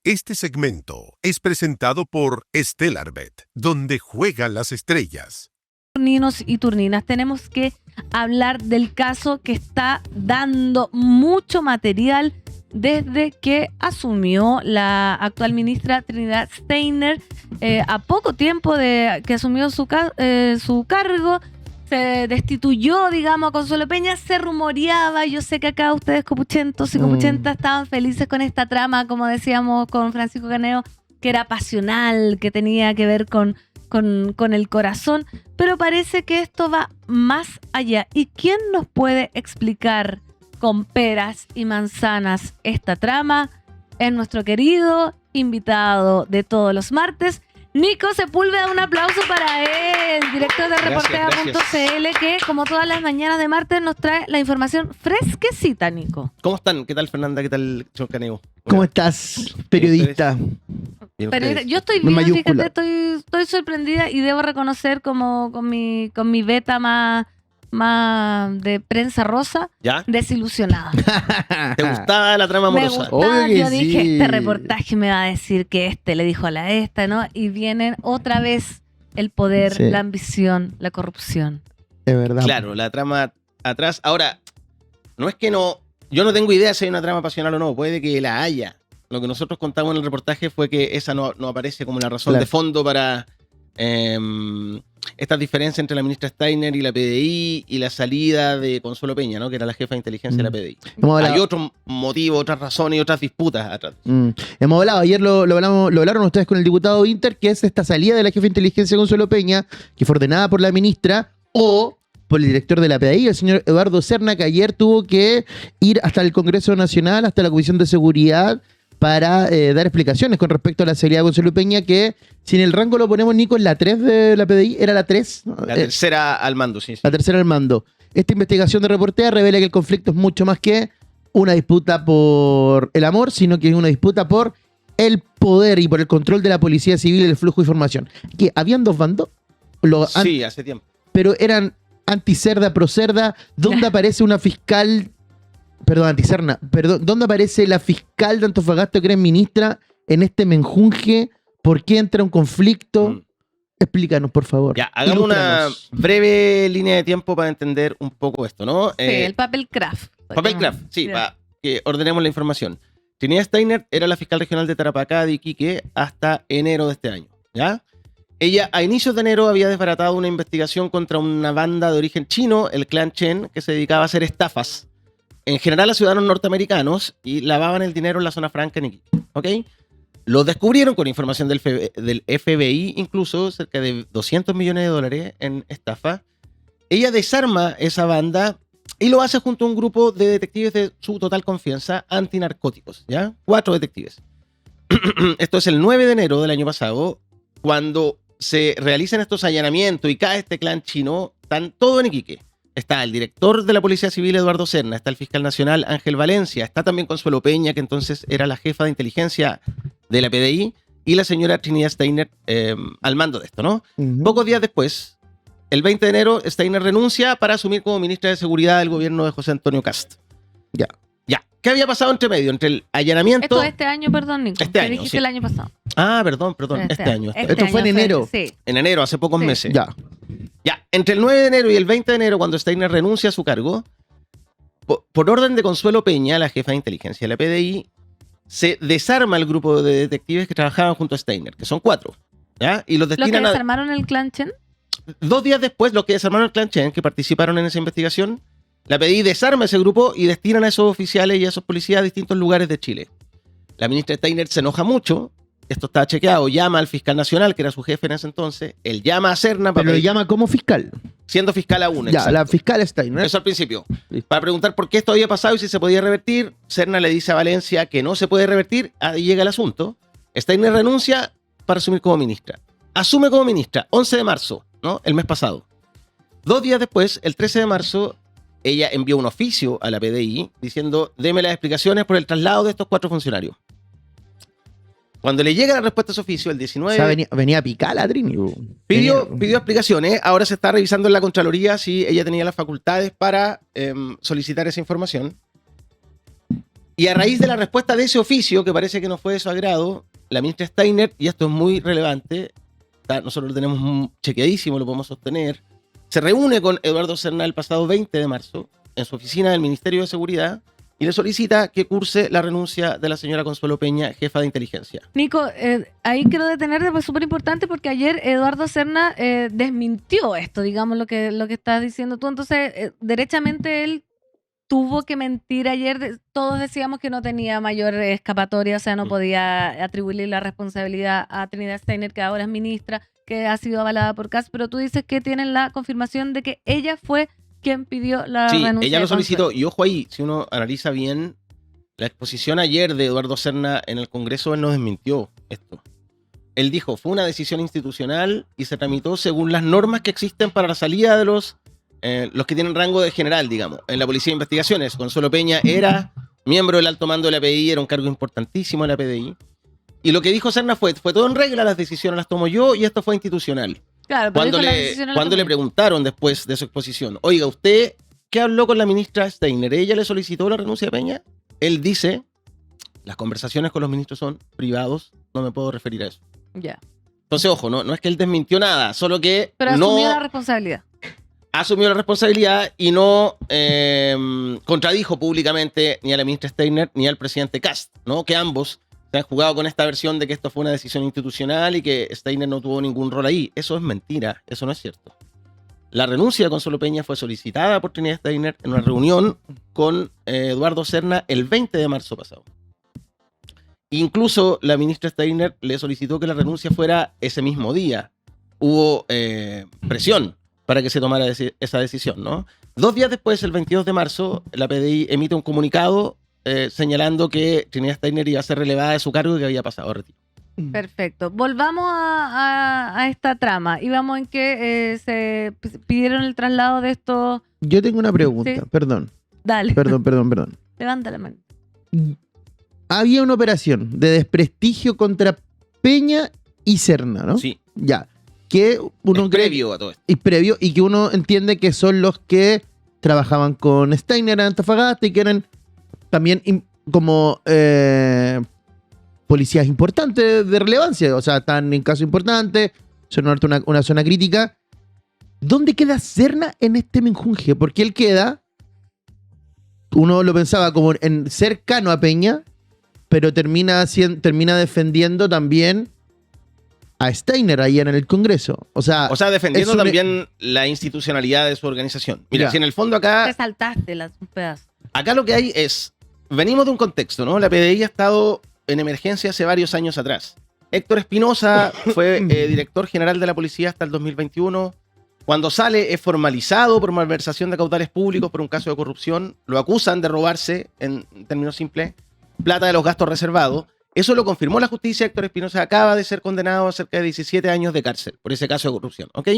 Este segmento es presentado por Stellarbet, donde juegan las estrellas. Turninos y turninas, tenemos que hablar del caso que está dando mucho material desde que asumió la actual ministra Trinidad Steiner. A poco tiempo de que asumió su cargo, se destituyó, digamos, a Consuelo Peña. Se rumoreaba, yo sé que acá ustedes copuchentos y copuchentas estaban felices con esta trama, como decíamos con Francisco Caneo, que era pasional, que tenía que ver con el corazón, pero parece que esto va más allá. ¿Y quién nos puede explicar con peras y manzanas esta trama? Es nuestro querido invitado de todos los martes, Nico Sepúlveda. Un aplauso para él, director de Reportea.cl, que como todas las mañanas de martes nos trae la información fresquecita, Nico. ¿Cómo están? ¿Qué tal, Fernanda? ¿Qué tal, señor Caneo? ¿Cómo estás, periodista? Pero yo estoy bien, fíjate, estoy sorprendida y debo reconocer como con mi beta más de prensa rosa, ¿ya? Desilusionada. ¿Te gustaba la trama amorosa? Yo dije, este reportaje me va a decir que le dijo a la esta, ¿no? Y vienen otra vez el poder, la ambición, la corrupción. Es verdad. Claro, la trama atrás. Ahora, no es que no... Yo no tengo idea si hay una trama pasional o no, puede que la haya. Lo que nosotros contamos en el reportaje fue que esa no aparece como la razón de fondo para estas diferencias entre la ministra Steiner y la PDI y la salida de Consuelo Peña, ¿no? Que era la jefa de inteligencia de la PDI. Hay otro motivo, otras razones y otras disputas atrás. Hemos hablado, ayer lo hablaron ustedes con el diputado Inter, que es esta salida de la jefa de inteligencia Consuelo Peña, que fue ordenada por la ministra o por el director de la PDI, el señor Eduardo Serna, que ayer tuvo que ir hasta el Congreso Nacional, hasta la Comisión de Seguridad, para dar explicaciones con respecto a la salida de Consuelo Peña, que si en el rango lo ponemos, Nico, en la 3 de la PDI, era la 3. La tercera al mando, sí. La tercera al mando. Esta investigación de Reportea revela que el conflicto es mucho más que una disputa por el amor, sino que es una disputa por el poder y por el control de la policía civil y el flujo de información. ¿Que habían dos bandos? Sí, hace tiempo. Pero eran anti-Cerda, pro-Cerda. ¿Dónde aparece una fiscal... Perdón, anticerna. Perdón, ¿dónde aparece la fiscal de Antofagasta que era ministra en este menjunje? ¿Por qué entra un conflicto? Explícanos, por favor. Ya, hagamos una breve línea de tiempo para entender un poco esto, ¿no? Sí, el papel craft. Sí, para que ordenemos la información. Trinidad Steiner era la fiscal regional de Tarapacá, de Iquique, hasta enero de este año, ¿ya? Ella, a inicios de enero, había desbaratado una investigación contra una banda de origen chino, el clan Chen, que se dedicaba a hacer estafas en general a ciudadanos norteamericanos y lavaban el dinero en la zona franca en Iquique, ¿ok? Lo descubrieron con información del FBI, incluso cerca de $200 millones en estafa. Ella desarma esa banda y lo hace junto a un grupo de detectives de su total confianza antinarcóticos, ¿ya? 4 detectives. Esto es el 9 de enero del año pasado, cuando se realizan estos allanamientos y cae este clan chino, están todo en Iquique. Está el director de la Policía Civil, Eduardo Serna, está el fiscal nacional, Ángel Valencia, está también Consuelo Peña, que entonces era la jefa de inteligencia de la PDI, y la señora Trinidad Steiner al mando de esto, ¿no? Pocos días después, el 20 de enero, Steiner renuncia para asumir como ministra de Seguridad del gobierno de José Antonio Cast. Ya. ¿Qué había pasado entre medio? Entre el allanamiento... Esto este año, perdón, Nico. Este año, dijiste sí. el año pasado. Ah, perdón. Este año. Esto fue en enero. Sí. En enero, hace pocos meses. Ya, entre el 9 de enero y el 20 de enero, cuando Steiner renuncia a su cargo, por orden de Consuelo Peña, la jefa de inteligencia de la PDI, se desarma el grupo de detectives que trabajaban junto a Steiner, que son 4. ¿Ya? Y los destinan ¿Los que desarmaron el clan Chen? 2 días después, los que desarmaron el clan Chen, que participaron en esa investigación, la PDI desarma ese grupo y destinan a esos oficiales y a esos policías a distintos lugares de Chile. La ministra Steiner se enoja mucho. Esto está chequeado, llama al fiscal nacional, que era su jefe en ese entonces, él llama a Serna para... Pero lo llama como fiscal. Siendo fiscal aún, Ya, exacto. la fiscal Steiner. Eso al principio. Para preguntar por qué esto había pasado y si se podía revertir, Serna le dice a Valencia que no se puede revertir, ahí llega el asunto. Steiner renuncia para asumir como ministra. Asume como ministra, 11 de marzo, ¿no? El mes pasado. 2 días después, el 13 de marzo, ella envió un oficio a la PDI diciendo, deme las explicaciones por el traslado de estos 4 funcionarios. Cuando le llega la respuesta a ese oficio, el 19... O sea, venía a picar a Trini. Pidió explicaciones. Ahora se está revisando en la Contraloría si ella tenía las facultades para solicitar esa información. Y a raíz de la respuesta de ese oficio, que parece que no fue de su agrado, la ministra Steiner, y esto es muy relevante, nosotros lo tenemos chequeadísimo, lo podemos sostener, se reúne con Eduardo Serna el pasado 20 de marzo en su oficina del Ministerio de Seguridad y le solicita que curse la renuncia de la señora Consuelo Peña, jefa de inteligencia. Nico, ahí quiero detenerte, pues súper importante porque ayer Eduardo Serna desmintió esto, digamos, lo que estás diciendo tú. Entonces, derechamente él tuvo que mentir ayer. Todos decíamos que no tenía mayor escapatoria, o sea, no podía atribuirle la responsabilidad a Trinidad Steiner, que ahora es ministra, que ha sido avalada por CAS, pero tú dices que tienen la confirmación de que ella fue quien pidió la renuncia. Sí, ella lo de Consuelo. solicitó. Y ojo ahí, si uno analiza bien la exposición ayer de Eduardo Serna en el Congreso, él no desmintió esto. Él dijo, fue una decisión institucional y se tramitó según las normas que existen para la salida de los que tienen rango de general, digamos. En la Policía de Investigaciones, Consuelo Peña era miembro del alto mando de la PDI, era un cargo importantísimo en la PDI. Y lo que dijo Serna fue todo en regla, las decisiones las tomo yo y esto fue institucional. Claro, pero Cuando le preguntaron después de su exposición, oiga, ¿usted qué habló con la ministra Steiner? ¿Ella le solicitó la renuncia de Peña? Él dice, las conversaciones con los ministros son privados, no me puedo referir a eso. Ya. Entonces, ojo, no es que él desmintió nada, solo que Pero asumió la responsabilidad. Asumió la responsabilidad y no contradijo públicamente ni a la ministra Steiner ni al presidente Kast, ¿no? Que ambos se han jugado con esta versión de que esto fue una decisión institucional y que Steiner no tuvo ningún rol ahí. Eso es mentira, eso no es cierto. La renuncia de Consuelo Peña fue solicitada por Trinidad Steiner en una reunión con Eduardo Serna el 20 de marzo pasado. Incluso la ministra Steiner le solicitó que la renuncia fuera ese mismo día. Hubo presión para que se tomara esa decisión, ¿no? 2 días después, el 22 de marzo, la PDI emite un comunicado señalando que Trinidad Steiner iba a ser relevada de su cargo y que había pasado a retiro. Perfecto. Volvamos a esta trama. Íbamos en que se pidieron el traslado de estos... Yo tengo una pregunta, Sí. perdón. Dale. Perdón. Levanta la mano. Había una operación de desprestigio contra Peña y Serna, ¿no? Sí, Ya. Que uno es cree previo a todo esto. y previo y que uno entiende que son los que trabajaban con Steiner en Antofagasta y que eran también como policías importantes de relevancia, o sea, están en caso importante, son una zona crítica. ¿Dónde queda Serna en este menjunje? Porque él queda, uno lo pensaba como en cercano a Peña, pero termina defendiendo también a Steiner ahí en el Congreso. O sea, Defendiendo es un- también la institucionalidad de su organización. Mira, Ya. si en el fondo Te acá saltaste un pedazo. lo que hay es, venimos de un contexto, ¿no? La PDI ha estado en emergencia hace varios años atrás. Héctor Espinosa fue director general de la policía hasta el 2021. Cuando sale es formalizado por malversación de caudales públicos por un caso de corrupción. Lo acusan de robarse, en términos simples, plata de los gastos reservados. Eso lo confirmó la justicia. Héctor Espinosa acaba de ser condenado a cerca de 17 años de cárcel por ese caso de corrupción, ¿ok?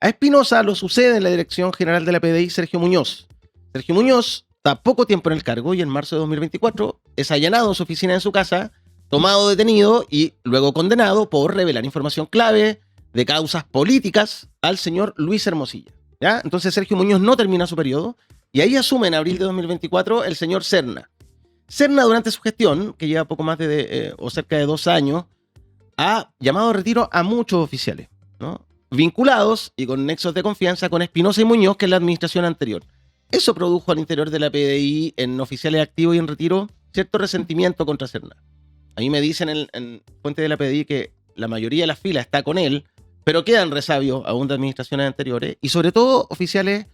A Espinosa lo sucede en la dirección general de la PDI Sergio Muñoz. Sergio Muñoz está poco tiempo en el cargo y en marzo de 2024 es allanado en su oficina en su casa, tomado detenido y luego condenado por revelar información clave de causas políticas al señor Luis Hermosilla, ¿ya? Entonces Sergio Muñoz no termina su periodo y ahí asume en abril de 2024 el señor Serna. Serna, durante su gestión, que lleva poco más o cerca de 2 años, ha llamado a retiro a muchos oficiales, ¿no? Vinculados y con nexos de confianza con Espinosa y Muñoz, que es la administración anterior. Eso produjo al interior de la PDI, en oficiales activos y en retiro, cierto resentimiento contra Serna. A mí me dicen en fuente de la PDI que la mayoría de las filas está con él, pero quedan resabios aún de administraciones anteriores, y sobre todo oficiales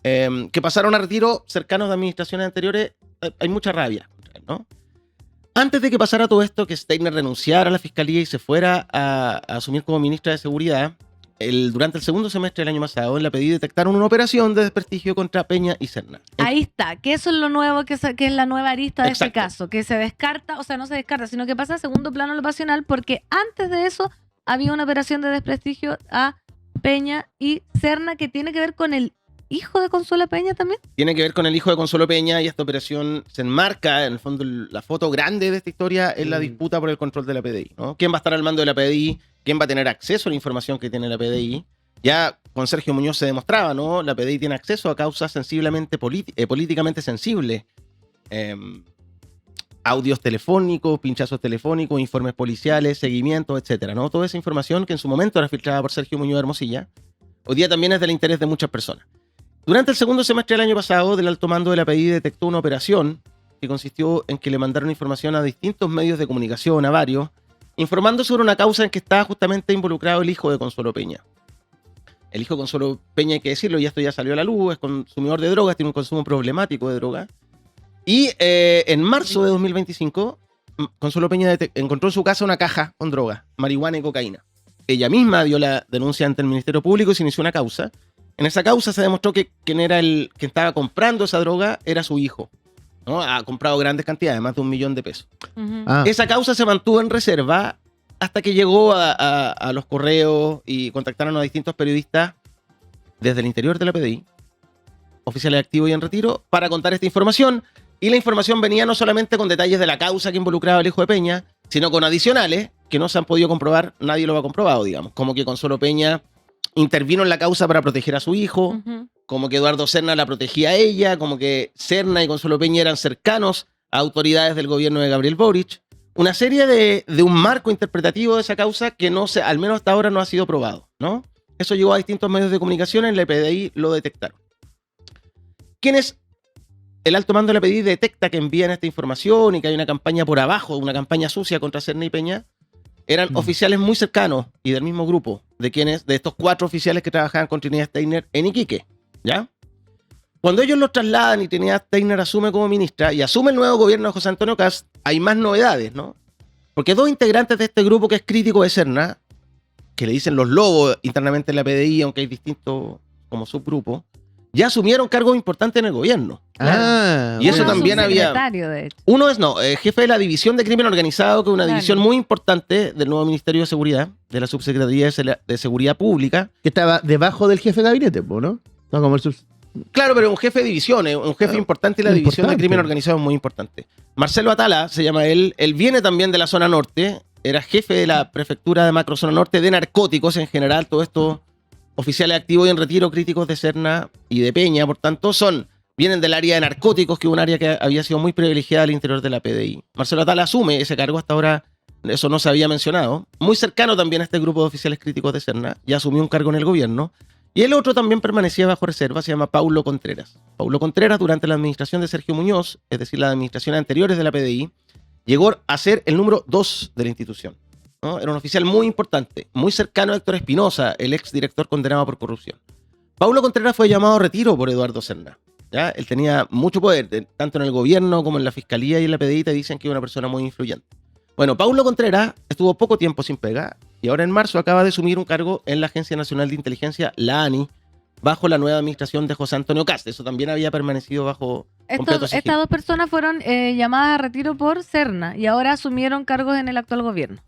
que pasaron a retiro cercanos de administraciones anteriores. Hay mucha rabia, ¿no? Antes de que pasara todo esto, que Steiner renunciara a la fiscalía y se fuera a asumir como ministra de Seguridad, durante el segundo semestre del año pasado, en la PDI detectaron una operación de desprestigio contra Peña y Serna. Ahí está, que eso es lo nuevo, que es la nueva arista de este Exacto. caso, que se descarta, o sea, no se descarta, sino que pasa a segundo plano lo pasional, porque antes de eso había una operación de desprestigio a Peña y Serna que tiene que ver con el hijo de Consuelo Peña también. Tiene que ver con el hijo de Consuelo Peña y esta operación se enmarca, en el fondo, la foto grande de esta historia es la disputa por el control de la PDI, ¿no? ¿Quién va a estar al mando de la PDI? ¿Quién va a tener acceso a la información que tiene la PDI? Ya con Sergio Muñoz se demostraba, ¿no? La PDI tiene acceso a causas sensiblemente políticamente sensibles. audios telefónicos, pinchazos telefónicos, informes policiales, seguimientos, etcétera, ¿no? Toda esa información que en su momento era filtrada por Sergio Muñoz Hermosilla, hoy día también es del interés de muchas personas. Durante el segundo semestre del año pasado, el alto mando de la PDI detectó una operación que consistió en que le mandaron información a distintos medios de comunicación, a varios, informando sobre una causa en que estaba justamente involucrado el hijo de Consuelo Peña. El hijo de Consuelo Peña, hay que decirlo, y esto ya salió a la luz, es consumidor de drogas, tiene un consumo problemático de drogas. Y en marzo de 2025, Consuelo Peña encontró en su casa una caja con drogas, marihuana y cocaína. Ella misma dio la denuncia ante el Ministerio Público y se inició una causa. En esa causa se demostró que quien estaba comprando esa droga era su hijo, ¿no? Ha comprado grandes cantidades, más de $1 millón de pesos. Ujú. Esa causa se mantuvo en reserva hasta que llegó a los correos y contactaron a distintos periodistas desde el interior de la PDI, oficiales activos y en retiro, para contar esta información. Y la información venía no solamente con detalles de la causa que involucraba al hijo de Peña, sino con adicionales que no se han podido comprobar, nadie lo ha comprobado, digamos. Como que Consuelo Peña intervino en la causa para proteger a su hijo, Ujú. como que Eduardo Serna la protegía a ella, como que Serna y Consuelo Peña eran cercanos a autoridades del gobierno de Gabriel Boric. Una serie de un marco interpretativo de esa causa que no se, al menos hasta ahora no ha sido probado, ¿no? Eso llegó a distintos medios de comunicación, en la PDI lo detectaron. ¿Quiénes? El alto mando de la PDI detecta que envían esta información y que hay una campaña por abajo, una campaña sucia contra Serna y Peña. Eran oficiales muy cercanos y del mismo grupo de estos 4 oficiales que trabajaban con Trinidad Steiner en Iquique, ¿ya? Cuando ellos los trasladan y Trinidad Steiner asume como ministra y asume el nuevo gobierno de José Antonio Kast, hay más novedades, ¿no? Porque 2 integrantes de este grupo que es crítico de Serna, que le dicen los lobos internamente en la PDI, aunque hay distintos como subgrupos, ya asumieron cargos importantes en el gobierno. Y eso Uno es también había- subsecretario, de hecho. Uno es, jefe de la División de Crimen Organizado, que es una Claro. división muy importante del nuevo Ministerio de Seguridad, de la Subsecretaría de Seguridad Pública. Que estaba debajo del jefe de gabinete, po, ¿no? No como el Claro, pero un jefe de división, un jefe Claro, importante de la División de importante. Crimen Organizado es muy importante. Marcelo Atala, se llama él viene también de la zona norte, era jefe de la prefectura de macrozona norte de narcóticos en general, todos estos oficiales activos y en retiro críticos de Serna y de Peña, por tanto, vienen del área de narcóticos, que es un área que había sido muy privilegiada al interior de la PDI. Marcelo Atala asume ese cargo, hasta ahora eso no se había mencionado, muy cercano también a este grupo de oficiales críticos de Serna, ya asumió un cargo en el gobierno. Y el otro también permanecía bajo reserva, se llama Paulo Contreras. Paulo Contreras, durante la administración de Sergio Muñoz, es decir, las administraciones anteriores de la PDI, llegó a ser el número 2 de la institución, ¿no? Era un oficial muy importante, muy cercano a Héctor Espinosa, el exdirector condenado por corrupción. Paulo Contreras fue llamado a retiro por Eduardo Serna, ¿ya? Él tenía mucho poder, tanto en el gobierno como en la fiscalía y en la PDI te dicen que es una persona muy influyente. Bueno, Paulo Contreras estuvo poco tiempo sin pega y ahora en marzo acaba de asumir un cargo en la Agencia Nacional de Inteligencia, la ANI, bajo la nueva administración de José Antonio Kast. Eso también había permanecido bajo completo sigilo. Estas 2 personas fueron llamadas a retiro por Serna y ahora asumieron cargos en el actual gobierno.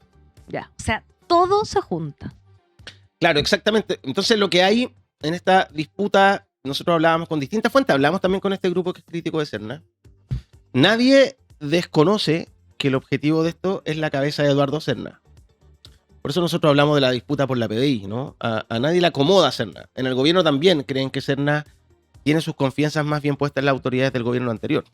Ya, o sea, todo se junta. Claro, exactamente. Entonces lo que hay en esta disputa, nosotros hablábamos con distintas fuentes, hablamos también con este grupo que es crítico de Serna. Nadie desconoce que el objetivo de esto es la cabeza de Eduardo Serna. Por eso nosotros hablamos de la disputa por la PDI, ¿no? A nadie le acomoda Serna. En el gobierno también creen que Serna tiene sus confianzas más bien puestas en las autoridades del gobierno anterior.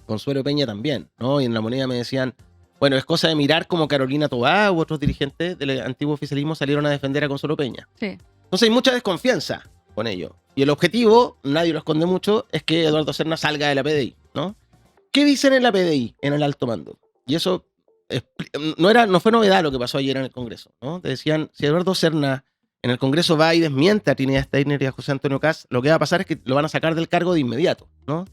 Consuelo Peña también, ¿no? Y en La Moneda me decían, bueno, es cosa de mirar como Carolina Tobá u otros dirigentes del antiguo oficialismo salieron a defender a Consuelo Peña. Sí. Entonces hay mucha desconfianza con ello. Y el objetivo, nadie lo esconde mucho, es que Eduardo Serna salga de la PDI, ¿no? ¿Qué dicen en la PDI, en el alto mando? Y eso no fue novedad lo que pasó ayer en el Congreso, ¿no? Te decían, si Eduardo Serna en el Congreso va y desmiente a Trinidad Steiner y a José Antonio Kast, lo que va a pasar es que lo van a sacar del cargo de inmediato, ¿no?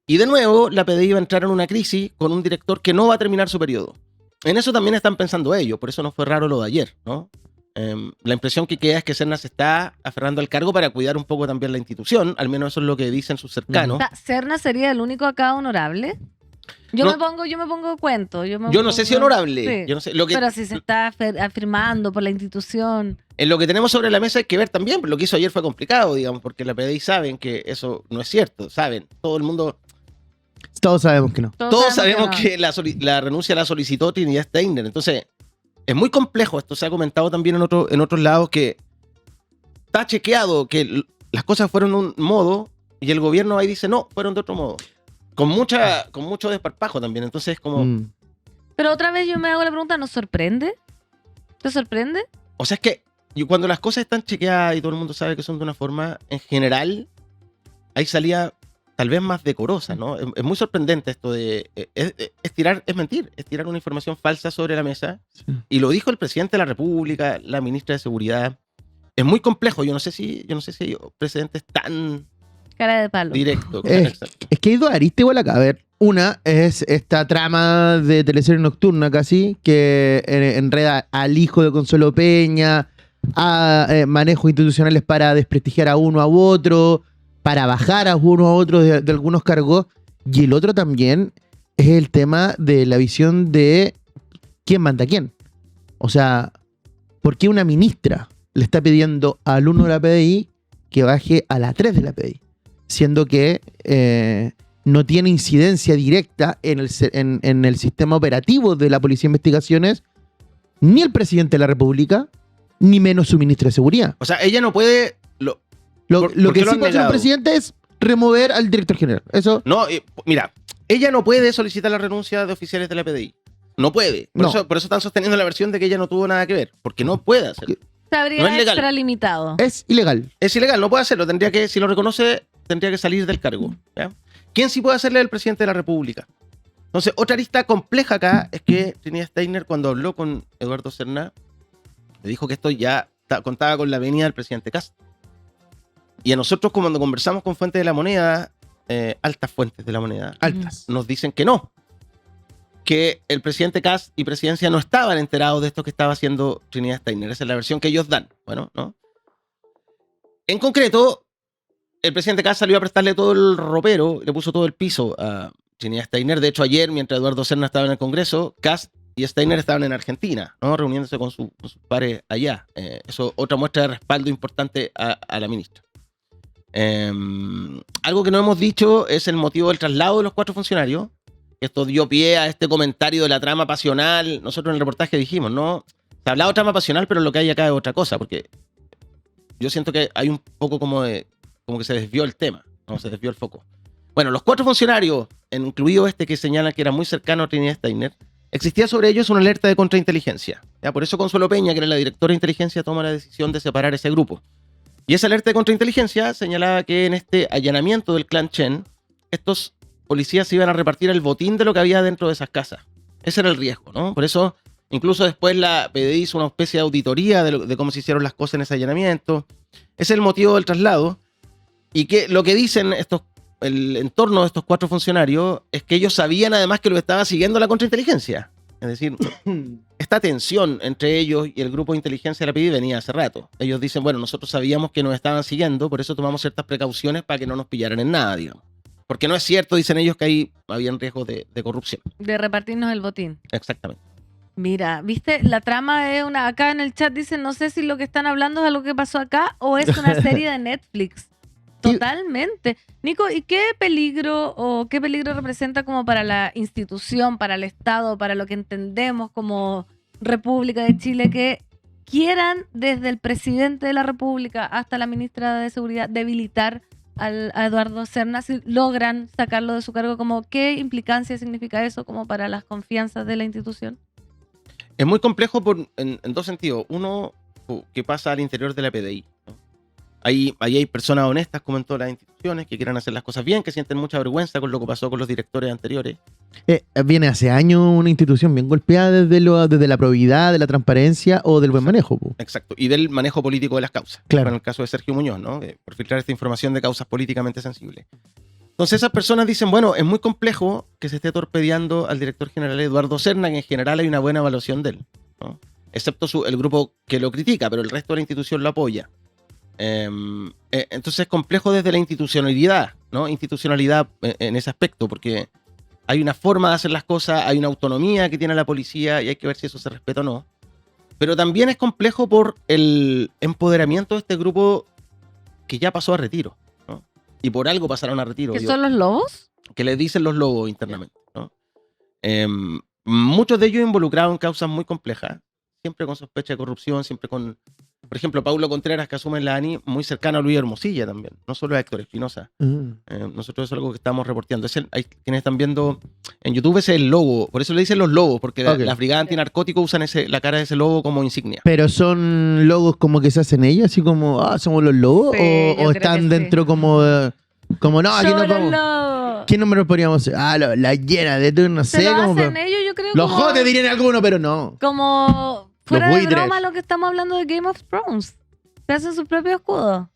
Y de nuevo, la PDI va a entrar en una crisis con un director que no va a terminar su periodo. En eso también están pensando ellos, por eso no fue raro lo de ayer, ¿no? La impresión que queda es que Serna se está aferrando al cargo para cuidar un poco también la institución, al menos eso es lo que dicen sus cercanos. O sea, Serna sería el único acá honorable. Yo me pongo cuento. Yo no sé si honorable. Sí. Yo no sé, Pero si se está afirmando por la institución. En lo que tenemos sobre la mesa hay que ver también, lo que hizo ayer fue complicado, digamos, porque la PDI saben que eso no es cierto, saben, todo el mundo... Todos sabemos que no. Todos sabemos no. que la renuncia la solicitó Trinidad Steiner, entonces es muy complejo, esto se ha comentado también en otros lados, que está chequeado que las cosas fueron de un modo y el gobierno ahí dice, no, fueron de otro modo. con mucho desparpajo también. Entonces, como. Pero otra vez yo me hago la pregunta, ¿nos sorprende? ¿Te sorprende? O sea, es que cuando las cosas están chequeadas y todo el mundo sabe que son de una forma, en general, hay salida tal vez más decorosa, ¿no? Es muy sorprendente esto de. Es mentir, es tirar una información falsa sobre la mesa. Sí. Y lo dijo el presidente de la República, la ministra de Seguridad. Es muy complejo. Yo no sé si hay precedentes tan Cara de palo. directos. Exacto. Es que hay dos aristas igual acá. A ver, una es esta trama de teleserie nocturna casi, que enreda al hijo de Consuelo Peña, a manejos institucionales para desprestigiar a uno a otro, para bajar a uno a otro de algunos cargos. Y el otro también es el tema de la visión de quién manda a quién. O sea, ¿por qué una ministra le está pidiendo al 1 de la PDI que baje a la 3 de la PDI? Siendo que no tiene incidencia directa en el sistema operativo de la Policía de Investigaciones, ni el presidente de la República, ni menos su ministro de Seguridad. O sea, ella no puede. Lo ¿Por que qué lo sí han puede hacer el negado? presidente es remover al director general. Eso No, mira, ella no puede solicitar la renuncia de oficiales de la PDI. No puede. No. Por eso están sosteniendo la versión de que ella no tuvo nada que ver. Porque no puede hacerlo. Se habría No es legal. extralimitado. es ilegal. Es ilegal, no puede hacerlo. Si lo reconoce, tendría que salir del cargo. ¿Ya? ¿Quién sí puede hacerle? El presidente de la República. Entonces, otra arista compleja acá es que Trinidad Steiner, cuando habló con Eduardo Serna, le dijo que esto ya contaba con la venida del presidente Kast. Y a nosotros, cuando conversamos con fuentes de la moneda, altas fuentes de la moneda, Altas. nos dicen que no. Que el presidente Kast y presidencia no estaban enterados de esto que estaba haciendo Trinidad Steiner. Esa es la versión que ellos dan. Bueno, ¿no? En concreto, el presidente Kast salió a prestarle todo el ropero, le puso todo el piso a Trinidad Steiner. De hecho, ayer, mientras Eduardo Serna estaba en el Congreso, Kast y Steiner estaban en Argentina, ¿no? Reuniéndose con sus pares allá. Eso otra muestra de respaldo importante a la ministra. Algo que no hemos dicho es el motivo del traslado de los 4 funcionarios. Esto dio pie a este comentario de la trama pasional. Nosotros en el reportaje dijimos, ¿no? Se ha hablado de trama pasional, pero lo que hay acá es otra cosa, porque yo siento que hay un poco como que se desvió el tema, ¿no? Se desvió el foco. Bueno, los 4 funcionarios, incluido este que señala que era muy cercano a Trinidad Steiner, existía sobre ellos una alerta de contrainteligencia. ¿Ya? Por eso Consuelo Peña, que era la directora de inteligencia, toma la decisión de separar ese grupo. Y esa alerta de contrainteligencia señalaba que en este allanamiento del clan Chen, estos policías se iban a repartir el botín de lo que había dentro de esas casas. Ese era el riesgo, ¿no? Por eso, incluso después la PDI hizo una especie de auditoría de cómo se hicieron las cosas en ese allanamiento. Ese es el motivo del traslado. Y que lo que dicen el entorno de estos 4 funcionarios es que ellos sabían además que lo estaba siguiendo la contrainteligencia. Es decir, esta tensión entre ellos y el grupo de inteligencia de la PDI venía hace rato. Ellos dicen, bueno, nosotros sabíamos que nos estaban siguiendo, por eso tomamos ciertas precauciones para que no nos pillaran en nada, digamos. Porque no es cierto, dicen ellos, que ahí habían riesgos de corrupción. De repartirnos el botín. Exactamente. Mira, ¿viste? La trama es una... Acá en el chat dicen, no sé si lo que están hablando es algo que pasó acá o es una serie de Netflix. Totalmente. Nico, ¿y qué peligro representa como para la institución, para el Estado, para lo que entendemos como República de Chile, que quieran desde el presidente de la República hasta la ministra de Seguridad debilitar a Eduardo Serna, si logran sacarlo de su cargo? Como, ¿qué implicancia significa eso como para las confianzas de la institución? Es muy complejo en 2 sentidos. Uno, que pasa al interior de la PDI, ¿no? Ahí hay personas honestas, como en todas las instituciones, que quieran hacer las cosas bien, que sienten mucha vergüenza con lo que pasó con los directores anteriores. Viene hace años una institución bien golpeada desde la probidad, de la transparencia o del buen manejo. Po. Exacto. Y del manejo político de las causas. Claro. En el caso de Sergio Muñoz, ¿no? Por filtrar esta información de causas políticamente sensibles. Entonces esas personas dicen, bueno, es muy complejo que se esté torpedeando al director general Eduardo Serna, que en general hay una buena evaluación de él, ¿no? Excepto el grupo que lo critica, pero el resto de la institución lo apoya. Entonces es complejo desde la institucionalidad, ¿no? Institucionalidad en ese aspecto, porque hay una forma de hacer las cosas, hay una autonomía que tiene la policía y hay que ver si eso se respeta o no. Pero también es complejo por el empoderamiento de este grupo que ya pasó a retiro, ¿no? Y por algo pasaron a retiro. ¿Qué son los lobos? Que les dicen los lobos internamente, ¿no? Muchos de ellos involucrados en causas muy complejas, siempre con sospecha de corrupción, siempre con por ejemplo, Paulo Contreras, que asume en la ANI, muy cercano a Luis Hermosilla también, no solo a Héctor Espinosa. Nosotros eso es algo que estamos reporteando. Hay quienes están viendo en YouTube, ese es el logo, por eso le dicen los lobos, porque Ok. las brigadas antinarcóticos usan la cara de ese lobo como insignia. Pero son logos como que se hacen ellos, así como, somos los lobos, Sí, yo o creo están que dentro como, no, aquí no Solo vamos. lo- ¿Qué nombre podríamos hacer? La llena de tú, no Se sé. lo Como, hacen ellos, yo creo. los como- jotes dirían algunos, pero no. Como fuera de buitres. broma lo que estamos hablando de Game of Thrones. Se hacen su propio escudo.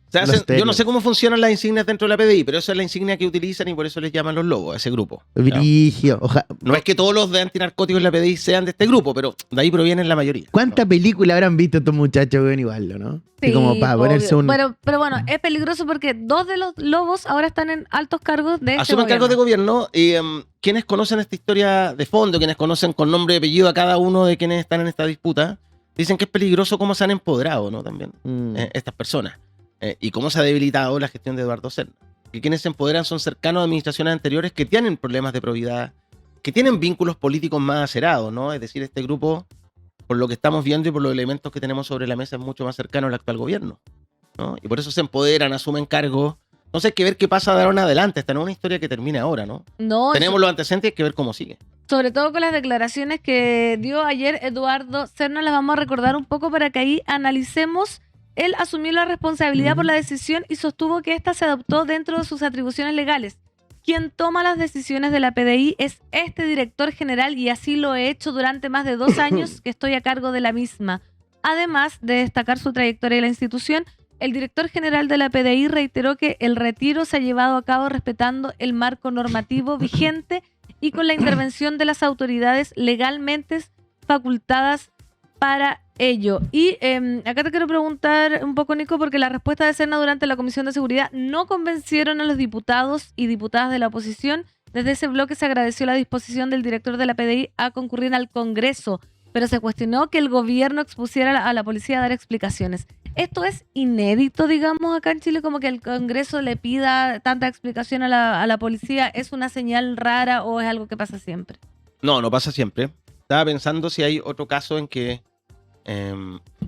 O sea, Los yo no terios. sé cómo funcionan las insignias dentro de la PDI, pero esa es la insignia que utilizan y por eso les llaman los lobos, a ese grupo. ¿Ya? Brigio. No es que todos los de antinarcóticos en la PDI sean de este grupo, pero de ahí provienen la mayoría. ¿Cuántas películas habrán visto estos muchachos, weón, igual, no? Así como para obvio. ponerse un... Pero bueno, es peligroso porque 2 de los lobos ahora están en altos cargos de este Asumen cargos de gobierno y quienes conocen esta historia de fondo, quienes conocen con nombre y apellido a cada uno de quienes están en esta disputa, dicen que es peligroso cómo se han empoderado, ¿no? También estas personas y cómo se ha debilitado la gestión de Eduardo Serna. Que quienes se empoderan son cercanos a administraciones anteriores que tienen problemas de probidad, que tienen vínculos políticos más acerados, ¿no? Es decir, este grupo, por lo que estamos viendo y por los elementos que tenemos sobre la mesa, es mucho más cercano al actual gobierno, ¿no? Y por eso se empoderan, asumen cargos. Entonces hay que ver qué pasa de ahora en adelante. Esta no es una historia que termine ahora, ¿no? No, Tenemos los antecedentes y hay que ver cómo sigue. sobre todo con las declaraciones que dio ayer Eduardo Serna, las vamos a recordar un poco para que ahí analicemos. Él asumió la responsabilidad por la decisión y sostuvo que ésta se adoptó dentro de sus atribuciones legales. Quien toma las decisiones de la PDI es este director general y así lo he hecho durante más de 2 años que estoy a cargo de la misma. Además de destacar su trayectoria en la institución, el director general de la PDI reiteró que el retiro se ha llevado a cabo respetando el marco normativo vigente y con la intervención de las autoridades legalmente facultadas para ello. Y acá te quiero preguntar un poco, Nico, porque la respuesta de Serna durante la Comisión de Seguridad no convencieron a los diputados y diputadas de la oposición. Desde ese bloque se agradeció la disposición del director de la PDI a concurrir al Congreso, pero se cuestionó que el gobierno expusiera a la policía a dar explicaciones. Esto es inédito, digamos, acá en Chile, como que el Congreso le pida tanta explicación a la policía. ¿Es una señal rara o es algo que pasa siempre? No pasa siempre. Estaba pensando si hay otro caso en que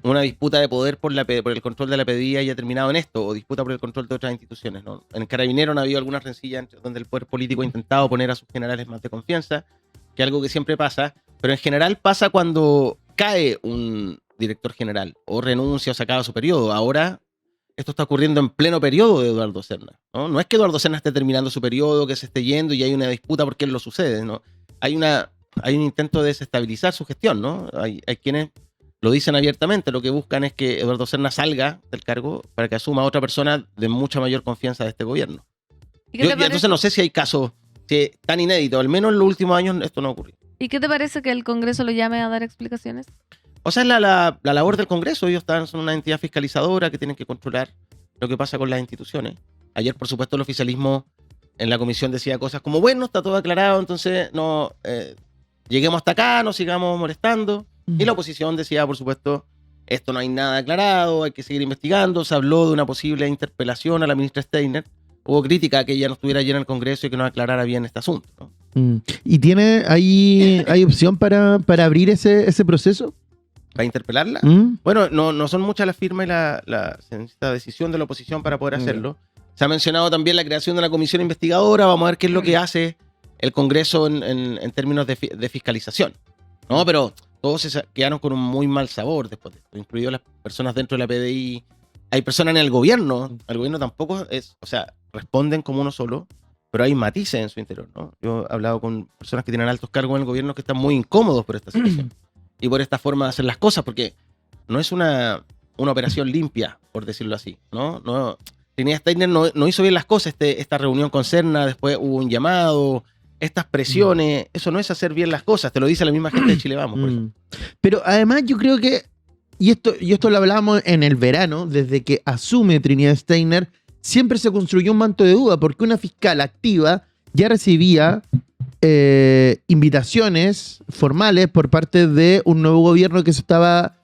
una disputa de poder por el control de la PDI haya terminado en esto, o disputa por el control de otras instituciones, ¿no? En el Carabinero han habido algunas rencillas donde el poder político ha intentado poner a sus generales más de confianza, que es algo que siempre pasa, pero en general pasa cuando cae un director general, o renuncia o se acaba su periodo. Ahora, esto está ocurriendo en pleno periodo de Eduardo Serna, ¿no? No es que Eduardo Serna esté terminando su periodo, que se esté yendo y hay una disputa porque él lo sucede, ¿no? Hay un intento de desestabilizar su gestión, ¿no? Hay quienes lo dicen abiertamente, lo que buscan es que Eduardo Serna salga del cargo para que asuma a otra persona de mucha mayor confianza de este gobierno. ¿Y qué te parece? Entonces no sé si hay casos tan inéditos, al menos en los últimos años esto no ha ocurrido. ¿Y qué te parece que el Congreso lo llame a dar explicaciones? O sea, es la labor del Congreso. Ellos son una entidad fiscalizadora que tienen que controlar lo que pasa con las instituciones. Ayer, por supuesto, el oficialismo en la comisión decía cosas como, bueno, está todo aclarado, entonces no lleguemos hasta acá, no sigamos molestando. Y la oposición decía, por supuesto, esto no hay nada aclarado, hay que seguir investigando. Se habló de una posible interpelación a la ministra Steiner. Hubo crítica a que ella no estuviera allí en el Congreso y que no aclarara bien este asunto, ¿no? ¿Y hay opción para abrir ese proceso? ¿Para interpelarla? ¿Mm? Bueno, no son muchas las firmas y se necesita decisión de la oposición para poder hacerlo. Se ha mencionado también la creación de una comisión investigadora. Vamos a ver qué es lo que hace el Congreso en términos de fiscalización, ¿no? Pero todos se quedaron con un muy mal sabor después de esto, incluido las personas dentro de la PDI. Hay personas en el gobierno tampoco responden como uno solo, pero hay matices en su interior, ¿no? Yo he hablado con personas que tienen altos cargos en el gobierno que están muy incómodos por esta situación y por esta forma de hacer las cosas, porque no es una operación limpia, por decirlo así, ¿no? Trinidad Steiner no hizo bien las cosas, esta reunión con Serna, después hubo un llamado, estas presiones, eso no es hacer bien las cosas, te lo dice la misma gente de Chile Vamos, por ejemplo. Pero además yo creo que, y esto lo hablábamos en el verano, desde que asume Trinidad Steiner, siempre se construyó un manto de duda, porque una fiscal activa ya recibía invitaciones formales por parte de un nuevo gobierno que se estaba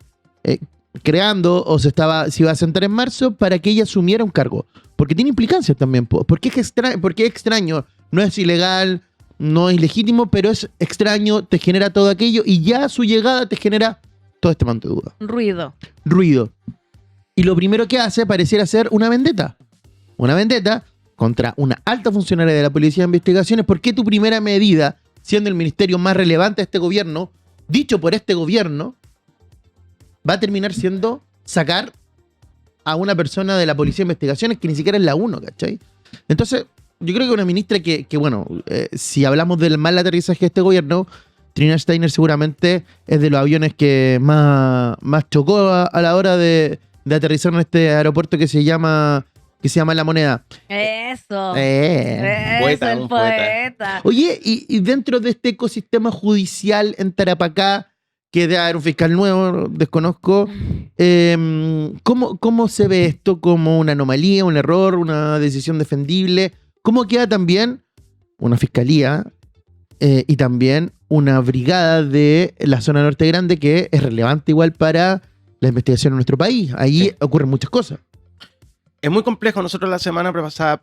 creando o se iba a sentar en marzo para que ella asumiera un cargo. Porque tiene implicancias también. Porque es extraño, no es ilegal, no es legítimo, pero es extraño, te genera todo aquello y ya su llegada te genera todo este manto de duda. Ruido. Y lo primero que hace pareciera ser una vendetta. Una vendetta contra una alta funcionaria de la Policía de Investigaciones. ¿Por qué tu primera medida, siendo el ministerio más relevante de este gobierno, dicho por este gobierno, va a terminar siendo sacar a una persona de la Policía de Investigaciones que ni siquiera es la 1, ¿cachai? Entonces, yo creo que una ministra que bueno, si hablamos del mal aterrizaje de este gobierno, Trinidad Steiner seguramente es de los aviones que más chocó a la hora de aterrizar en este aeropuerto que se llama La Moneda. Eso. Poeta, el un poeta. Oye, y dentro de este ecosistema judicial en Tarapacá, que debe haber un fiscal nuevo, desconozco, ¿cómo se ve esto como una anomalía, un error, una decisión defendible? ¿Cómo queda también una fiscalía y también una brigada de la zona norte grande que es relevante igual para la investigación en nuestro país? Ahí ocurren muchas cosas. Es muy complejo. Nosotros la semana pasada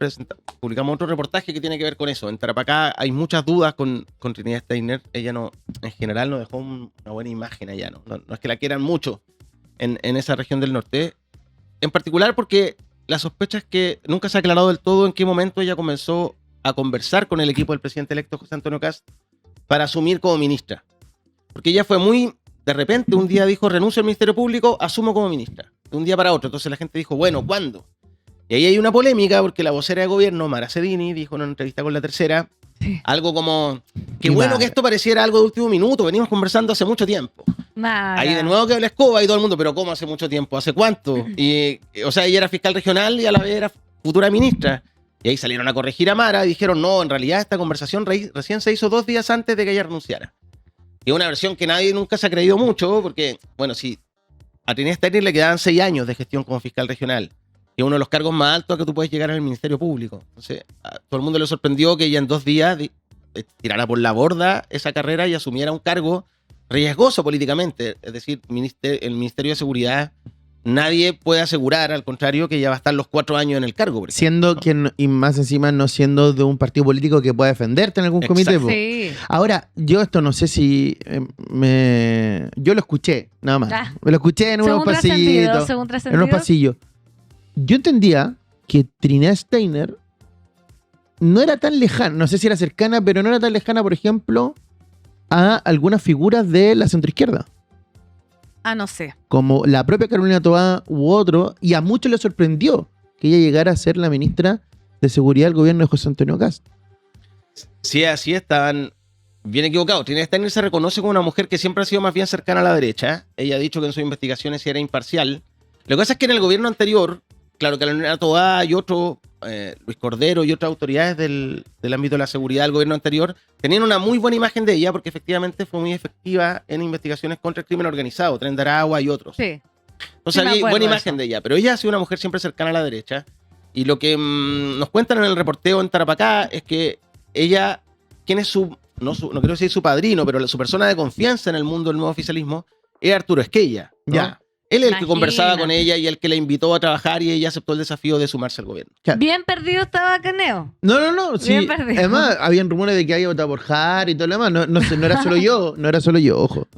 publicamos otro reportaje que tiene que ver con eso. En Tarapacá hay muchas dudas con Trinidad Steiner. Ella en general no dejó una buena imagen allá. No es que la quieran mucho en esa región del norte. En particular porque la sospecha es que nunca se ha aclarado del todo en qué momento ella comenzó a conversar con el equipo del presidente electo José Antonio Kast para asumir como ministra. Porque ella fue muy... De repente un día dijo, renuncio al Ministerio Público, asumo como ministra. De un día para otro. Entonces la gente dijo, bueno, ¿cuándo? Y ahí hay una polémica porque la vocera de gobierno, Mara Cedini, dijo en una entrevista con La Tercera, algo como, qué bueno que esto pareciera algo de último minuto, venimos conversando hace mucho tiempo. Ahí de nuevo quedó la escoba y todo el mundo, pero ¿cómo hace mucho tiempo? ¿Hace cuánto? Y, o sea, ella era fiscal regional y a la vez era futura ministra. Y ahí salieron a corregir a Mara y dijeron, no, en realidad esta conversación recién se hizo 2 días antes de que ella renunciara. Y es una versión que nadie nunca se ha creído mucho, porque, bueno, si a Trinidad Steiner le quedaban 6 años de gestión como fiscal regional, que es uno de los cargos más altos a que tú puedes llegar en el Ministerio Público. Entonces, a todo el mundo le sorprendió que ella en 2 días tirara por la borda esa carrera y asumiera un cargo riesgoso políticamente. Es decir, el Ministerio de Seguridad, nadie puede asegurar, al contrario, que ella va a estar los 4 años en el cargo. Siendo quien, y más encima, no siendo de un partido político que pueda defenderte en algún comité. Sí. Ahora, yo esto no sé si yo lo escuché, nada más. Me lo escuché en unos pasillitos. En unos pasillos. Yo entendía que Trinidad Steiner no era tan lejana, no sé si era cercana, pero no era tan lejana, por ejemplo, a algunas figuras de la centroizquierda. No sé. Como la propia Carolina Toá u otro, y a muchos les sorprendió que ella llegara a ser la ministra de Seguridad del gobierno de José Antonio Kast. Sí, así estaban bien equivocados. Trinidad Steiner se reconoce como una mujer que siempre ha sido más bien cercana a la derecha. Ella ha dicho que en sus investigaciones era imparcial. Lo que pasa es que en el gobierno anterior, claro, Carolina Toá y otro, Luis Cordero y otras autoridades del ámbito de la seguridad del gobierno anterior tenían una muy buena imagen de ella porque efectivamente fue muy efectiva en investigaciones contra el crimen organizado, Tren de Aragua y otros. Sí. Entonces había buena imagen de ella, pero ella ha sido una mujer siempre cercana a la derecha y lo que nos cuentan en el reporteo en Tarapacá es que ella, ¿quién es no quiero decir su padrino, pero su persona de confianza en el mundo del nuevo oficialismo es Arturo Esquella, ¿no? Ya. Él es el que conversaba con ella y el que la invitó a trabajar y ella aceptó el desafío de sumarse al gobierno. Bien perdido estaba Caneo. No. Sí. Bien perdido. Además, habían rumores de que había votado por Jara y todo lo demás. No era solo yo, ojo.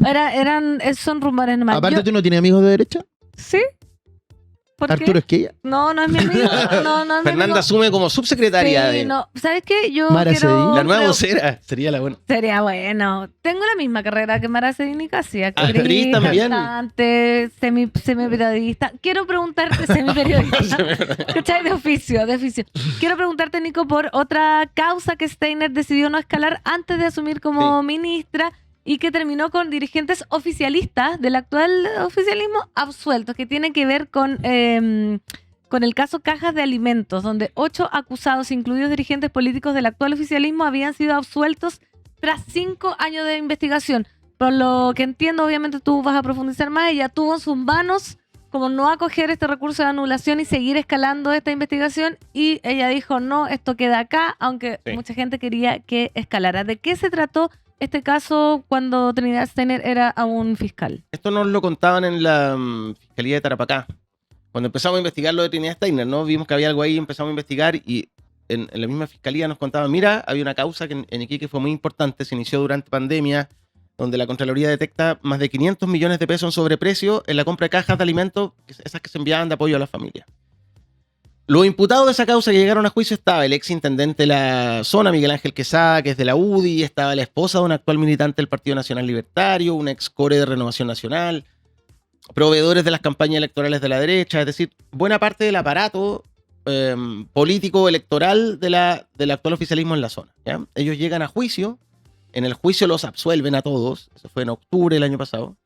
Son rumores nomás. Aparte, ¿tú no tienes amigos de derecha? ¿Sí? ¿Por ¿Arturo qué? Esquella? No es mi amigo. No es mi Fernanda amigo. asume como subsecretaria Sí, de... no. ¿Sabes qué? Yo Mara quiero... Cedini. La nueva vocera sería la buena. Sería bueno. Tengo la misma carrera que Mara Cedini casi. Actriz también. Cantante, semiperiodista. Quiero preguntarte, semiperiodista. ¿Cachai? De oficio. Quiero preguntarte, Nico, por otra causa que Steiner decidió no escalar antes de asumir como ministra y que terminó con dirigentes oficialistas del actual oficialismo absueltos, que tiene que ver con el caso Cajas de Alimentos, donde 8 acusados, incluidos dirigentes políticos del actual oficialismo, habían sido absueltos tras 5 años de investigación. Por lo que entiendo, obviamente tú vas a profundizar más, ella tuvo en sus manos como no acoger este recurso de anulación y seguir escalando esta investigación, y ella dijo, no, esto queda acá, aunque mucha gente quería que escalara. ¿De qué se trató este caso cuando Trinidad Steiner era aún fiscal? Esto nos lo contaban en la Fiscalía de Tarapacá. Cuando empezamos a investigar lo de Trinidad Steiner, ¿no? Vimos que había algo ahí, empezamos a investigar y en la misma fiscalía nos contaban, mira, había una causa que en Iquique fue muy importante, se inició durante pandemia, donde la Contraloría detecta más de 500 millones de pesos en sobreprecio en la compra de cajas de alimentos, esas que se enviaban de apoyo a las familias. Los imputados de esa causa que llegaron a juicio estaba el ex intendente de la zona, Miguel Ángel Quesada, que es de la UDI, estaba la esposa de un actual militante del Partido Nacional Libertario, un ex core de Renovación Nacional, proveedores de las campañas electorales de la derecha, es decir, buena parte del aparato político electoral del actual oficialismo en la zona, ¿ya? Ellos llegan a juicio, en el juicio los absuelven a todos, eso fue en octubre del año pasado,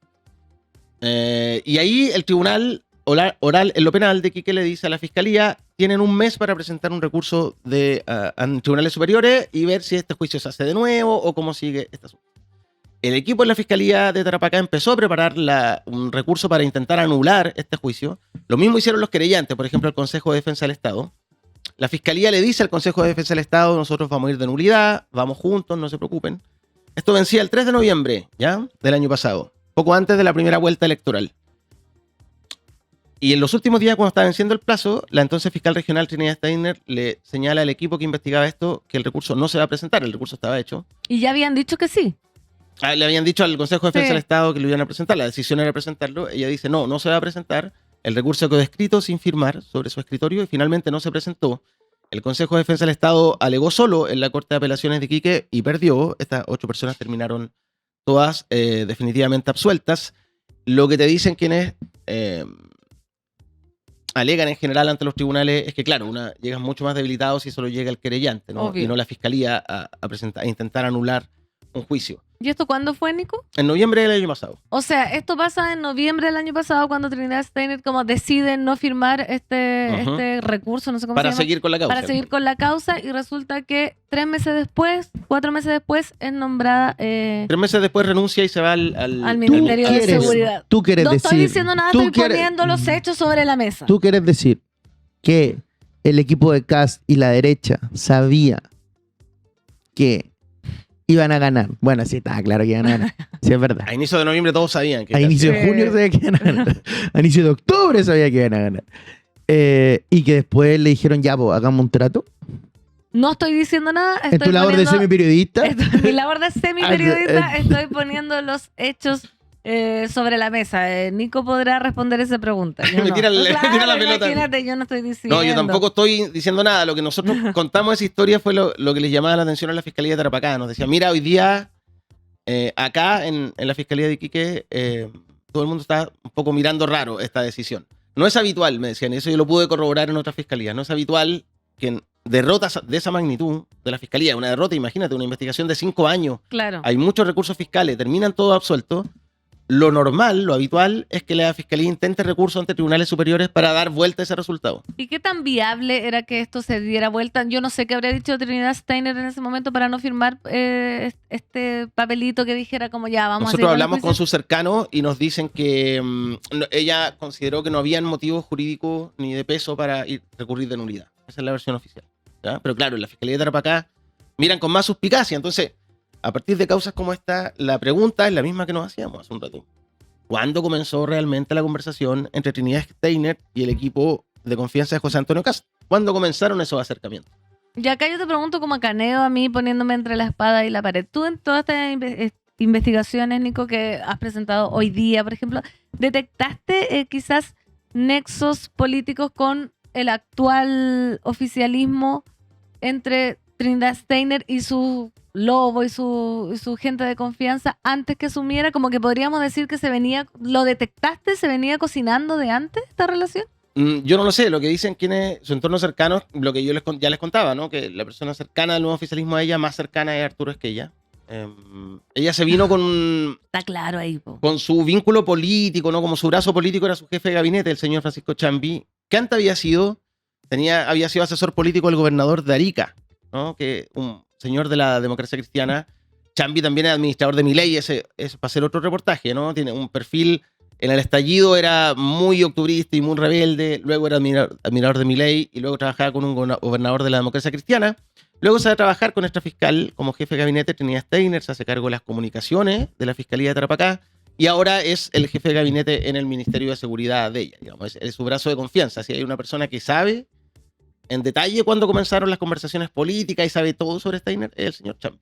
y ahí el tribunal oral en lo penal de Iquique le dice a la fiscalía: tienen un mes para presentar un recurso a tribunales superiores y ver si este juicio se hace de nuevo o cómo sigue este asunto. El equipo de la Fiscalía de Tarapacá empezó a preparar un recurso para intentar anular este juicio. Lo mismo hicieron los querellantes, por ejemplo, el Consejo de Defensa del Estado. La Fiscalía le dice al Consejo de Defensa del Estado: nosotros vamos a ir de nulidad, vamos juntos, no se preocupen. Esto vencía el 3 de noviembre, ¿ya? Del año pasado, poco antes de la primera vuelta electoral. Y en los últimos días, cuando estaba venciendo el plazo, la entonces fiscal regional Trinidad Steiner le señala al equipo que investigaba esto que el recurso no se va a presentar, el recurso estaba hecho. Y ya habían dicho que sí. Le habían dicho al Consejo de Defensa Sí. del Estado que lo iban a presentar, la decisión era presentarlo. Ella dice: no se va a presentar. El recurso quedó escrito sin firmar sobre su escritorio y finalmente no se presentó. El Consejo de Defensa del Estado alegó solo en la Corte de Apelaciones de Iquique y perdió. Estas 8 personas terminaron todas definitivamente absueltas. Lo que te dicen quienes alegan en general ante los tribunales es que, claro, llegan mucho más debilitados si solo llega el querellante, ¿no? Obvio. Y no la fiscalía a intentar anular un juicio. ¿Y esto cuándo fue, Nico? En noviembre del año pasado. O sea, esto pasa en noviembre del año pasado, cuando Trinidad Steiner como decide no firmar este recurso, no sé cómo Para se llama, seguir con la causa. para seguir con la causa, y resulta que 4 meses después es nombrada 3 meses después renuncia y se va al Ministerio de quieres- Seguridad. Tú quieres No decir, estoy diciendo nada, tú estoy quieres- poniendo los hechos sobre la mesa. Tú quieres decir que el equipo de Kast y la derecha sabía que iban a ganar. Bueno, sí, estaba claro que iban a ganar. Sí, es verdad. A inicio de noviembre todos sabían que A inicio de Sí. junio sabía que iban a ganar. A inicio de octubre sabía que iban a ganar. Y que después le dijeron: ya, pues, hagamos un trato. No estoy diciendo nada. En tu labor de semiperiodista. En mi labor de semiperiodista estoy poniendo los hechos sobre la mesa. Nico podrá responder esa pregunta. Yo Me no. tira la pelota. Imagínate, yo no estoy diciendo. No, yo tampoco estoy diciendo nada. Lo que nosotros contamos de esa historia fue lo que les llamaba la atención a la Fiscalía de Tarapacá. Nos decía: mira, hoy día acá en la Fiscalía de Iquique todo el mundo está un poco mirando raro esta decisión. No es habitual, me decían, y eso yo lo pude corroborar en otras fiscalías. No es habitual que en derrotas de esa magnitud de la Fiscalía, una derrota, imagínate, una investigación de 5 años, Claro. hay muchos recursos fiscales, terminan todos absueltos. Lo normal, lo habitual, es que la Fiscalía intente recursos ante tribunales superiores para dar vuelta a ese resultado. ¿Y qué tan viable era que esto se diera vuelta? Yo no sé qué habría dicho Trinidad Steiner en ese momento para no firmar este papelito que dijera como ya vamos Nosotros a hablamos con su... sus cercanos y nos dicen que ella consideró que no habían motivos jurídicos ni de peso para recurrir de nulidad. Esa es la versión oficial, ¿ya? Pero claro, en la Fiscalía de Tarapacá miran con más suspicacia. Entonces, a partir de causas como esta, la pregunta es la misma que nos hacíamos hace un rato. ¿Cuándo comenzó realmente la conversación entre Trinidad Steiner y el equipo de confianza de José Antonio Kast? ¿Cuándo comenzaron esos acercamientos? Y acá yo te pregunto como caneo a mí, poniéndome entre la espada y la pared. Tú en todas estas investigaciones, Nico, que has presentado hoy día, por ejemplo, ¿detectaste quizás nexos políticos con el actual oficialismo entre Trinidad Steiner y su lobo y su gente de confianza antes que asumiera? Como que podríamos decir que ¿lo detectaste? ¿Se venía cocinando de antes esta relación? Yo no lo sé, lo que dicen quienes, su entorno cercano, lo que yo ya les contaba, ¿no? Que la persona cercana al nuevo oficialismo a ella, más cercana es Arturo Esquella. Ella se vino Está claro ahí, po. con su vínculo político, ¿no? Como su brazo político era su jefe de gabinete, el señor Francisco Chambi, que antes había sido asesor político del gobernador de Arica, ¿no? Que un señor de la democracia cristiana. Chambi también es administrador de Milei, ese es para hacer otro reportaje, ¿no? Tiene un perfil. En el estallido era muy octubrista y muy rebelde, luego era admirador de Milei y luego trabajaba con un gobernador de la democracia cristiana. Luego se va a trabajar con esta fiscal como jefe de gabinete, Trinidad Steiner, se hace cargo de las comunicaciones de la Fiscalía de Tarapacá y ahora es el jefe de gabinete en el Ministerio de Seguridad de ella. Digamos, es su brazo de confianza. Si hay una persona que sabe en detalle cuándo comenzaron las conversaciones políticas y sabe todo sobre Steiner, es el señor Chambi.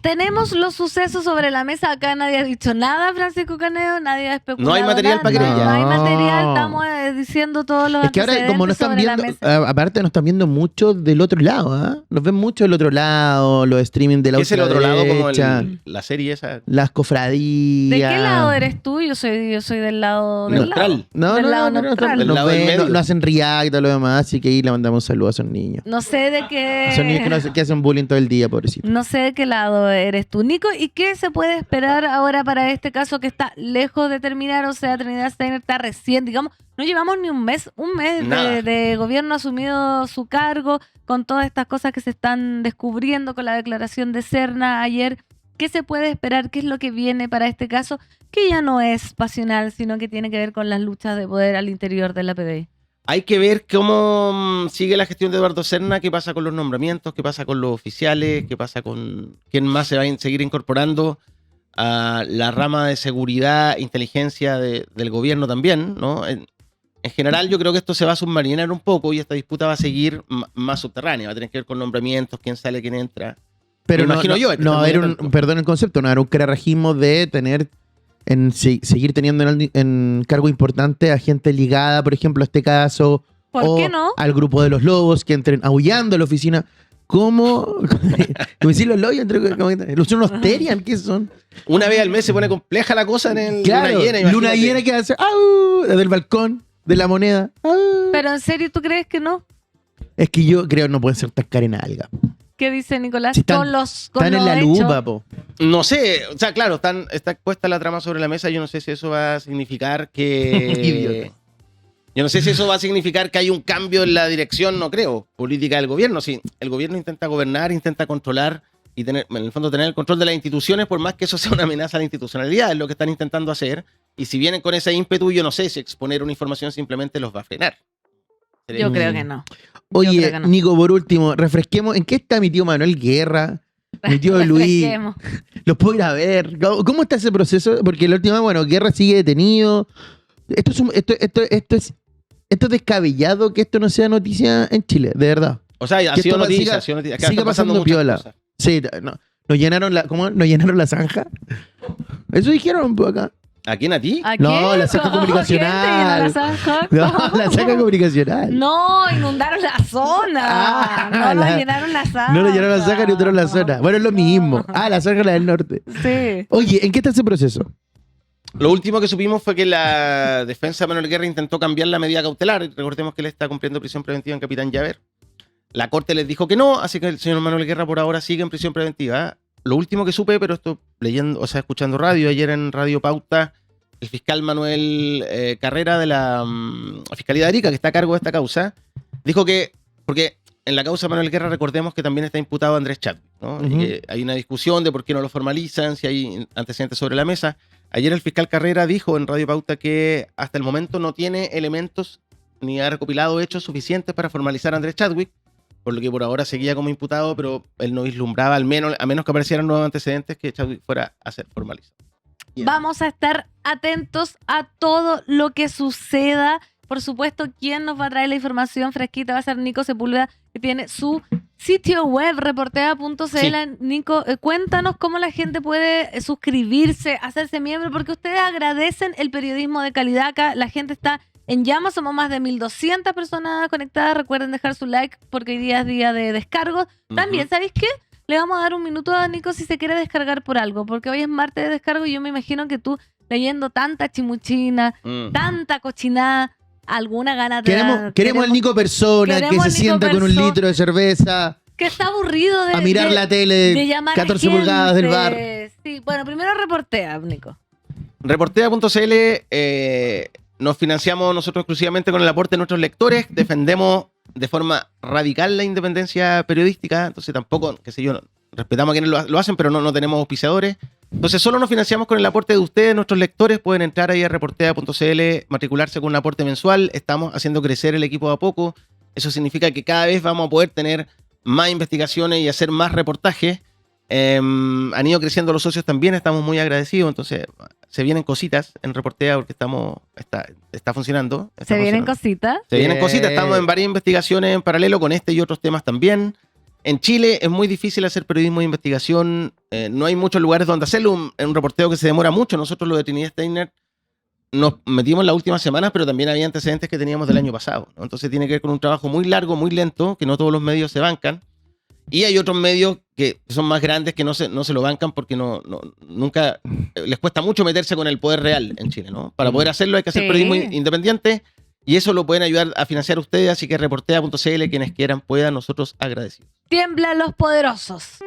Tenemos los sucesos sobre la mesa. Acá nadie ha dicho nada, Francisco Caneo. Nadie ha especulado. No hay material nada. para querella. No hay No. material. Estamos diciendo todos los Es que ahora, como nos están antecedentes viendo, sobre la mesa. aparte nos están viendo mucho del otro lado, ¿ah? Nos ven mucho del otro lado, los streaming de la ¿Qué es el otro lado como ultraderecha, la serie esa? las cofradías. ¿De qué lado eres tú? Yo soy del lado del Neutral. lado. No, Del no, lado no, no, neutral. Del nos lado del ven, medio. no hacen react y todo lo demás, así que ahí le mandamos un saludo a esos niños. No sé de qué. Esos niños que hacen bullying todo el día, pobrecito. No sé de qué lado eres tú, Nico. ¿Y qué se puede esperar ahora para este caso que está lejos de terminar? O sea, Trinidad Steiner está recién, digamos, no llevamos ni un mes Nada. de gobierno asumido su cargo con todas estas cosas que se están descubriendo con la declaración de Serna ayer. ¿Qué se puede esperar? ¿Qué es lo que viene para este caso? Que ya no es pasional, sino que tiene que ver con las luchas de poder al interior de la PDI. Hay que ver cómo sigue la gestión de Eduardo Serna, qué pasa con los nombramientos, qué pasa con los oficiales, qué pasa con quién más se va a seguir incorporando a la rama de seguridad, inteligencia del gobierno también, ¿no? En general yo creo que esto se va a submarinar un poco y esta disputa va a seguir más subterránea, va a tener que ver con nombramientos, quién sale, quién entra. Pero Me no, imagino no, yo, es que no está va a muy haber atento. perdón el concepto, no va a haber un carajismo de tener seguir teniendo en cargo importante a gente ligada, por ejemplo, a este caso, ¿Por o qué no? al grupo de los lobos que entren aullando a la oficina. ¿Cómo? Como decir los lobos, ¿son unos Terian? ¿Qué son? Una vez al mes se pone compleja la cosa en el Claro, luna llena. luna imagínate. llena que hace ¡au! Desde el balcón de la moneda. ¡au! Pero en serio, ¿tú crees que no? Es que yo creo que no pueden ser tan carenalga. ¿Qué dice Nicolás? Si están- con Están en lo la hecho. lupa, po. No sé, o sea, claro, está puesta la trama sobre la mesa. Yo no sé si eso va a significar que. Idiota. Yo no sé si eso va a significar que hay un cambio en la dirección, no creo, política del gobierno. Sí, el gobierno intenta gobernar, intenta controlar y tener, en el fondo, tener el control de las instituciones, por más que eso sea una amenaza a la institucionalidad, es lo que están intentando hacer. Y si vienen con ese ímpetu, yo no sé si exponer una información simplemente los va a frenar. Yo creo que no. Yo Oye, creo que no. Nico, por último, refresquemos. ¿En qué está mi tío Manuel Guerra? Mi tío Luis. Refresquemos. ¿Los puedo ir a ver? ¿Cómo está ese proceso? Porque la última, bueno, Guerra sigue detenido. Esto es descabellado que esto no sea noticia en Chile, de verdad. O sea, ha Que sido esto noticia, siga- ha sido noticia. Acá siga están pasando pasando muchas piola. cosas. Sí, no. Nos llenaron la, ¿cómo? Nos llenaron la zanja. Eso dijeron por acá. ¿A quién? ¿A ti? ¿A No, quién? la zanja ¿Cómo comunicacional. gente llenó la zanja? No, ¿Cómo? la zanja comunicacional. No, inundaron la zona. Ah, no nos la- llenaron la zanja. No nos llenaron la zanja ni entraron la zona. Bueno, es lo mismo. Ah, la zanja es la del norte. Sí. Oye, ¿en qué está ese proceso? Lo último que supimos fue que la defensa de Manuel Guerra intentó cambiar la medida cautelar. Recordemos que él está cumpliendo prisión preventiva en Capitán Llaver. La corte les dijo que no, así que el señor Manuel Guerra por ahora sigue en prisión preventiva. Lo último que supe, pero esto leyendo, o sea, escuchando radio, ayer en Radio Pauta, el fiscal Manuel Carrera de la Fiscalía de Arica, que está a cargo de esta causa, dijo que, porque en la causa de Manuel Guerra recordemos que también está imputado Andrés Chadwick, ¿no? Ujú. Y que hay una discusión de por qué no lo formalizan, si hay antecedentes sobre la mesa. Ayer el fiscal Carrera dijo en Radio Pauta que hasta el momento no tiene elementos ni ha recopilado hechos suficientes para formalizar a Andrés Chadwick, por lo que por ahora seguía como imputado, pero él no vislumbraba, al menos, a menos que aparecieran nuevos antecedentes, que Chadwick fuera a ser formalizado. Bien. Vamos a estar atentos a todo lo que suceda. Por supuesto, quien nos va a traer la información fresquita va a ser Nico Sepúlveda, que tiene su sitio web, reportea.cl. Sí. Nico, cuéntanos cómo la gente puede suscribirse, hacerse miembro, porque ustedes agradecen el periodismo de calidad acá. La gente está en llamas, somos más de 1.200 personas conectadas. Recuerden dejar su like porque hoy día es día de descargos. También, ¿sabéis qué? Le vamos a dar un minuto a Nico si se quiere descargar por algo, porque hoy es martes de descargo y yo me imagino que tú, leyendo tanta chimuchina, tanta cochinada, alguna gana te da. Queremos al Nico persona que queremos se al Nico sienta con un persona. litro de cerveza Que está aburrido de a mirar la tele de llamar 14 gente. pulgadas del bar. Sí, bueno, primero reportea, Nico. Reportea.cl, nos financiamos nosotros exclusivamente con el aporte de nuestros lectores, defendemos de forma radical la independencia periodística, entonces tampoco, qué sé yo, respetamos a quienes lo hacen, pero no tenemos auspiciadores. Entonces solo nos financiamos con el aporte de ustedes, nuestros lectores. Pueden entrar ahí a reportea.cl, matricularse con un aporte mensual. Estamos haciendo crecer el equipo de a poco. Eso significa que cada vez vamos a poder tener más investigaciones y hacer más reportajes. Han ido creciendo los socios también, estamos muy agradecidos. Entonces se vienen cositas en Reportea porque está funcionando. ¿Se vienen cositas? Se vienen Bien. cositas, estamos en varias investigaciones en paralelo con este y otros temas también. En Chile es muy difícil hacer periodismo de investigación, no hay muchos lugares donde hacerlo, un reporteo que se demora mucho. Nosotros lo de Trinidad Steiner nos metimos en las últimas semanas, pero también había antecedentes que teníamos del año pasado, ¿no? Entonces tiene que ver con un trabajo muy largo, muy lento, que no todos los medios se bancan. Y hay otros medios que son más grandes que no se lo bancan porque nunca les cuesta mucho meterse con el poder real en Chile, ¿no? Para poder hacerlo hay que hacer Sí. periodismo independiente y eso lo pueden ayudar a financiar ustedes, así que reportea.cl, quienes quieran puedan, nosotros agradecidos. Tiemblan los poderosos.